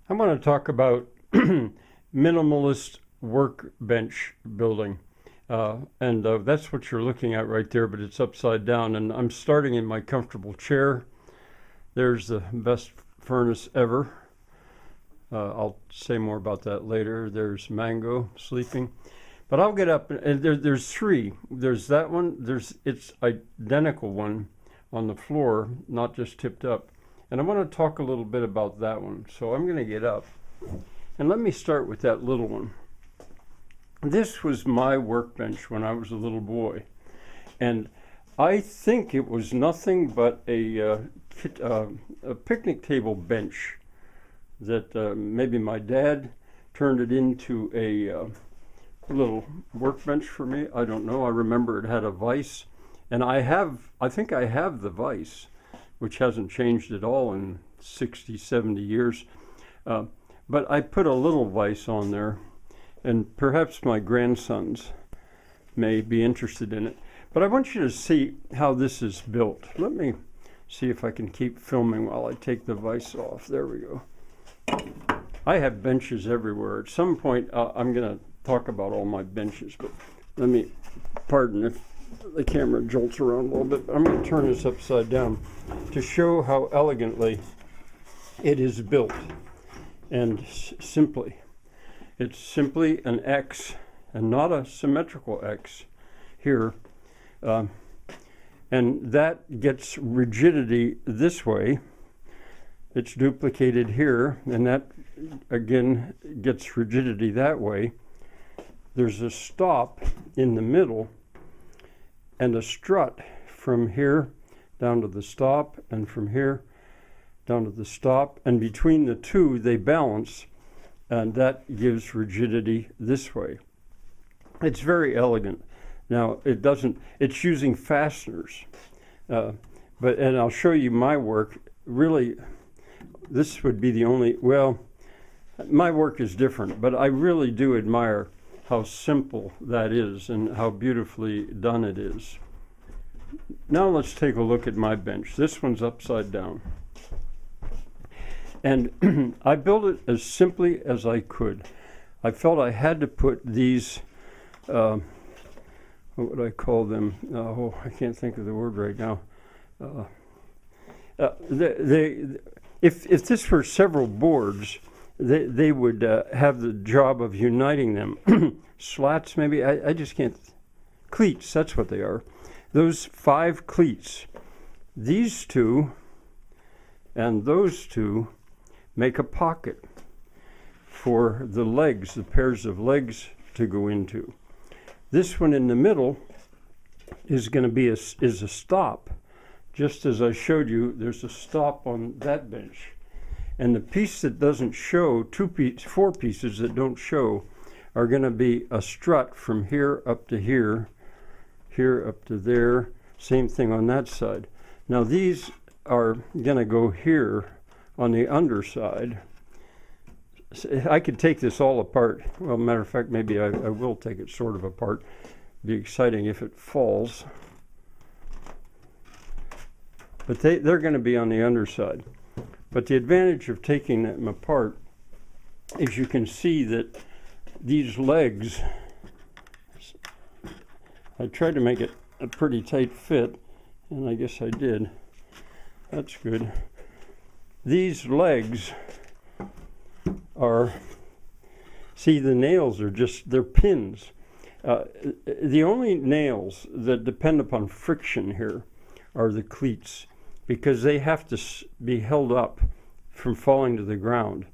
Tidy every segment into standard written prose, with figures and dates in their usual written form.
I want to talk about minimalist workbench building. And that's what you're looking at right there, but it's upside down. And I'm starting in my comfortable chair. There's the best furnace ever. I'll say more about that later. There's Mango sleeping. But I'll get up, and there's three. There's that one. It's identical one on the floor, not just tipped up. And I want to talk a little bit about that one. So I'm going to get up. And let me start with that little one. This was my workbench when I was a little boy. And I think it was nothing but a picnic table bench that maybe my dad turned it into a little workbench for me. I don't know. I remember it had a vise. And I think I have the vise, which hasn't changed at all in 60, 70 years. But I put a little vise on there, and perhaps my grandsons may be interested in it. But I want you to see how this is built. Let me see if I can keep filming while I take the vise off. There we go. I have benches everywhere. At some point, I'm going to talk about all my benches, but let me, pardon if the camera jolts around a little bit. I'm going to turn this upside down to show how elegantly it is built. And simply, it's simply an X and not a symmetrical X here. And that gets rigidity this way. It's duplicated here, and that again gets rigidity that way. There's a stop in the middle and a strut from here down to the stop, and from here down to the stop, and between the two they balance, and that gives rigidity this way. It's very elegant. Now it's using fasteners, and I'll show you my work. Really, this would be the only, well, my work is different, but I really do admire how simple that is and how beautifully done it is. Now let's take a look at my bench. This one's upside down. And I built it as simply as I could. I felt I had to put these, what would I call them? Oh, I can't think of the word right now. If this were several boards, they would have the job of uniting them. Slats, maybe, I just can't. Cleats, that's what they are. Those 5 cleats, these two and those two make a pocket for the legs, the pairs of legs to go into. This one in the middle is going to be is a stop. Just as I showed you, there's a stop on that bench. And the piece that doesn't show, 4 pieces that don't show, are going to be a strut from here up to here, here up to there, same thing on that side. Now these are going to go here on the underside. I could take this all apart. Well, matter of fact, maybe I will take it sort of apart. Be exciting if it falls. But they're going to be on the underside. But the advantage of taking them apart is you can see that these legs, I tried to make it a pretty tight fit, and I guess I did. That's good. These legs are, see, the nails are they're pins. The only nails that depend upon friction here are the cleats, because they have to be held up from falling to the ground.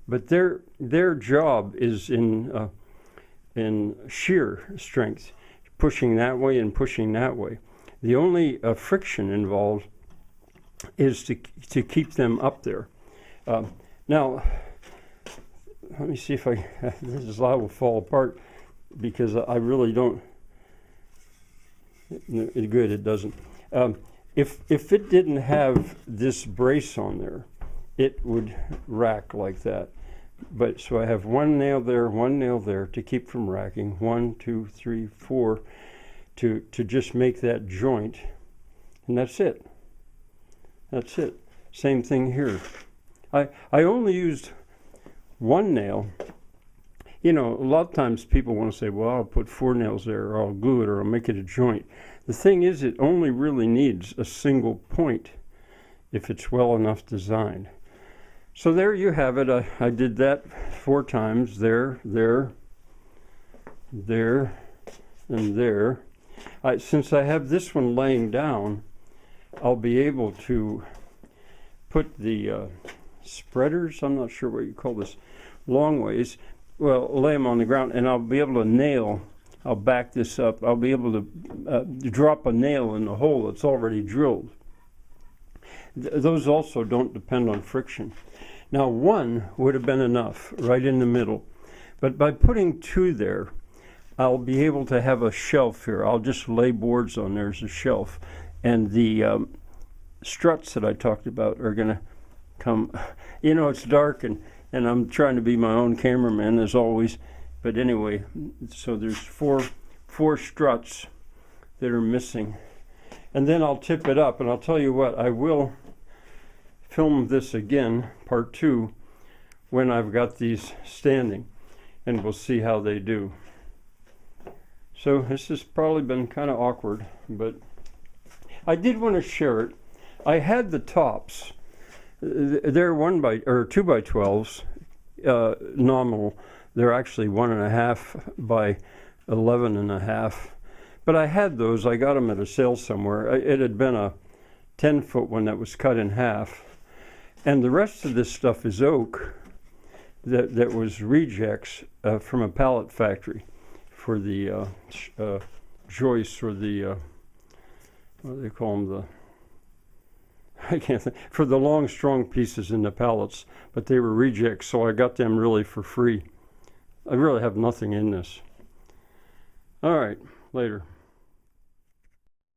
But their job is in shear strength, pushing that way and pushing that way. The only friction involved is to keep them up there. Now, let me see if this slide will fall apart, because I really don't. Good, it doesn't. If it didn't have this brace on there, it would rack like that. But so I have one nail there to keep from racking. 1, 2, 3, 4 to just make that joint, and that's it. That's it. Same thing here. I only used one nail, you know, a lot of times people want to say, well, I'll put 4 nails there, or I'll glue it, or I'll make it a joint. The thing is, it only really needs a single point if it's well enough designed. So there you have it. I did that 4 times, there, there, there, and there. Since I have this one laying down, I'll be able to put the spreaders, I'm not sure what you call this, long ways, well, lay them on the ground, and I'll be able to nail, I'll back this up, I'll be able to drop a nail in the hole that's already drilled. Those also don't depend on friction. Now 1 would have been enough, right in the middle, but by putting 2 there, I'll be able to have a shelf here. I'll just lay boards on there as a shelf, and the struts that I talked about are gonna come. You know, it's dark, and I'm trying to be my own cameraman as always, but anyway, so there's four struts that are missing, and then I'll tip it up, and I'll tell you what, I will film this again, part 2, when I've got these standing, and we'll see how they do. So this has probably been kind of awkward, but I did want to share it. I had the tops. They're 2 by 12s, nominal. They're actually 1.5 by 11.5. But I had those. I got them at a sale somewhere. It had been a 10-foot one that was cut in half, and the rest of this stuff is oak that was rejects from a pallet factory for the joists, or the what do they call them, I can't think, for the long strong pieces in the pallets, but they were rejects, so I got them really for free. I really have nothing in this. All right, later.